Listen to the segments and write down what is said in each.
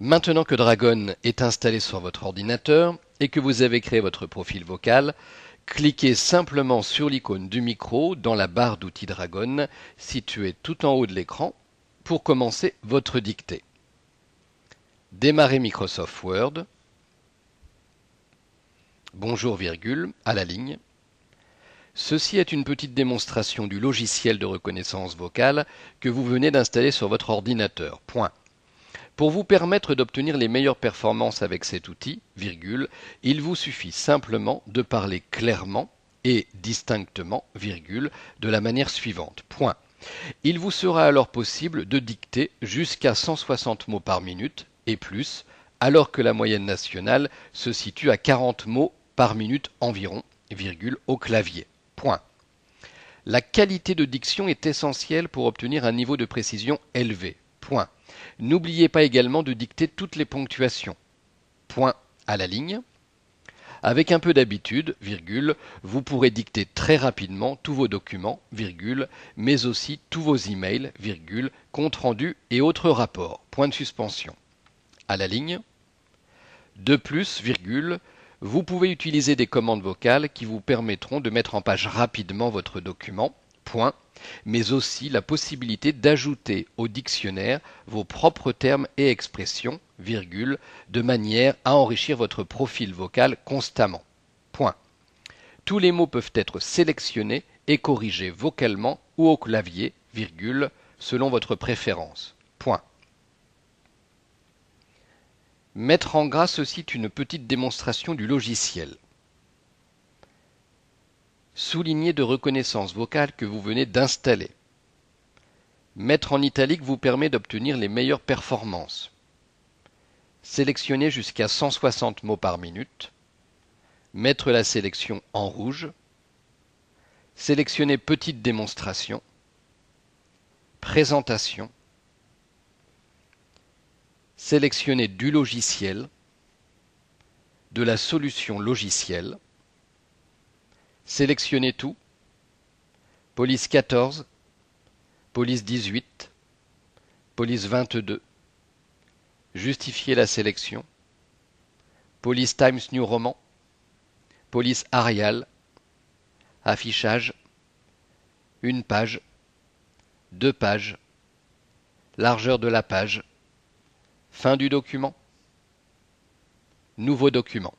Maintenant que Dragon est installé sur votre ordinateur et que vous avez créé votre profil vocal, cliquez simplement sur l'icône du micro dans la barre d'outils Dragon située tout en haut de l'écran pour commencer votre dictée. Démarrez Microsoft Word. Bonjour, virgule, à la ligne. Ceci est une petite démonstration du logiciel de reconnaissance vocale que vous venez d'installer sur votre ordinateur. Point. Pour vous permettre d'obtenir les meilleures performances avec cet outil, virgule, il vous suffit simplement de parler clairement et distinctement, virgule, de la manière suivante. Point. Il vous sera alors possible de dicter jusqu'à 160 mots par minute et plus, alors que la moyenne nationale se situe à 40 mots par minute environ, virgule, au clavier. Point. La qualité de diction est essentielle pour obtenir un niveau de précision élevé. Point. N'oubliez pas également de dicter toutes les ponctuations. Point à la ligne. Avec un peu d'habitude, virgule, vous pourrez dicter très rapidement tous vos documents, virgule, mais aussi tous vos emails, virgule, comptes rendus et autres rapports. Point de suspension. À la ligne. De plus, virgule, vous pouvez utiliser des commandes vocales qui vous permettront de mettre en page rapidement votre document, point, mais aussi la possibilité d'ajouter au dictionnaire vos propres termes et expressions, virgule, de manière à enrichir votre profil vocal constamment. Point. Tous les mots peuvent être sélectionnés et corrigés vocalement ou au clavier, virgule, selon votre préférence. Point. Mettre en gras, ceci est une petite démonstration du logiciel. Souligner de reconnaissance vocale que vous venez d'installer. Mettre en italique vous permet d'obtenir les meilleures performances. Sélectionner jusqu'à 160 mots par minute. Mettre la sélection en rouge. Sélectionner petite démonstration. Présentation. Sélectionner du logiciel, de la solution logicielle, sélectionner tout, police 14, police 18, police 22, justifier la sélection, police Times New Roman, police Arial, affichage, une page, deux pages, largeur de la page, fin du document. Nouveau document.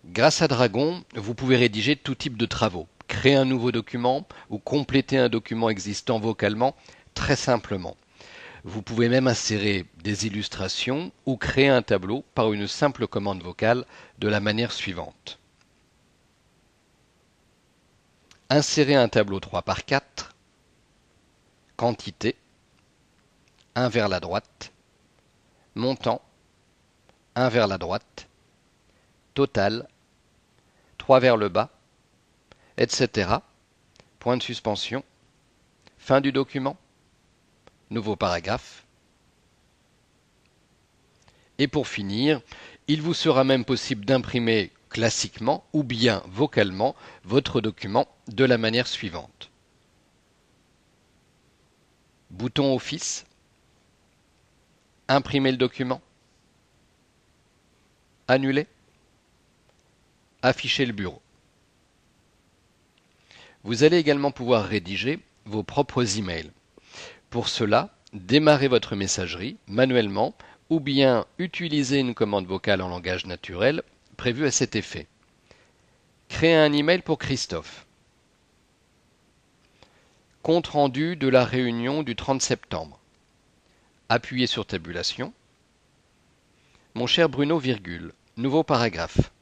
Grâce à Dragon, vous pouvez rédiger tout type de travaux, créer un nouveau document ou compléter un document existant vocalement très simplement. Vous pouvez même insérer des illustrations ou créer un tableau par une simple commande vocale de la manière suivante. Insérer un tableau 3 par 4, quantité, 1 vers la droite, montant, 1 vers la droite, total, 3 vers le bas, etc. Point de suspension, fin du document, nouveau paragraphe. Et pour finir, il vous sera même possible d'imprimer classiquement ou bien vocalement votre document de la manière suivante. Bouton Office, imprimer le document, annuler, afficher le bureau. Vous allez également pouvoir rédiger vos propres emails. Pour cela, démarrez votre messagerie manuellement ou bien utilisez une commande vocale en langage naturel prévue à cet effet. Créez un email pour Christophe. Compte rendu de la réunion du 30 septembre. Appuyez sur tabulation. Mon cher Bruno, virgule, nouveau paragraphe.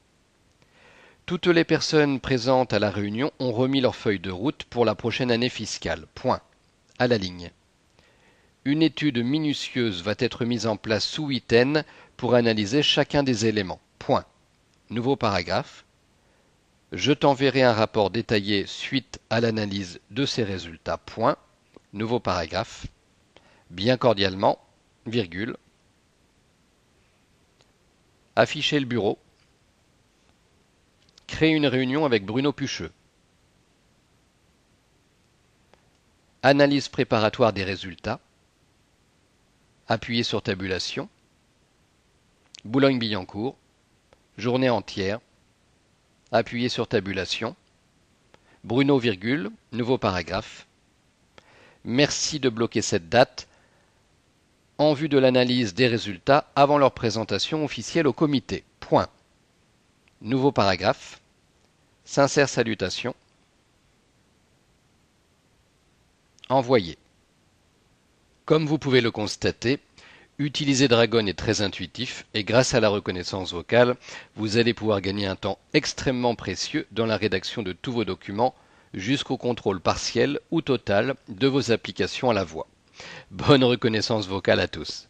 Toutes les personnes présentes à la réunion ont remis leur feuille de route pour la prochaine année fiscale. Point. À la ligne. Une étude minutieuse va être mise en place sous Witten pour analyser chacun des éléments. Point. Nouveau paragraphe. Je t'enverrai un rapport détaillé suite à l'analyse de ces résultats. Point. Nouveau paragraphe. Bien cordialement, virgule. Afficher le bureau. Créer une réunion avec Bruno Pucheux. Analyse préparatoire des résultats. Appuyez sur tabulation. Boulogne-Billancourt. Journée entière. Appuyez sur tabulation. Bruno, virgule, nouveau paragraphe. Merci de bloquer cette date en vue de l'analyse des résultats avant leur présentation officielle au comité. Point. Nouveau paragraphe. Sincères salutations. Envoyer. Comme vous pouvez le constater, utiliser Dragon est très intuitif et grâce à la reconnaissance vocale, vous allez pouvoir gagner un temps extrêmement précieux dans la rédaction de tous vos documents jusqu'au contrôle partiel ou total de vos applications à la voix. Bonne reconnaissance vocale à tous.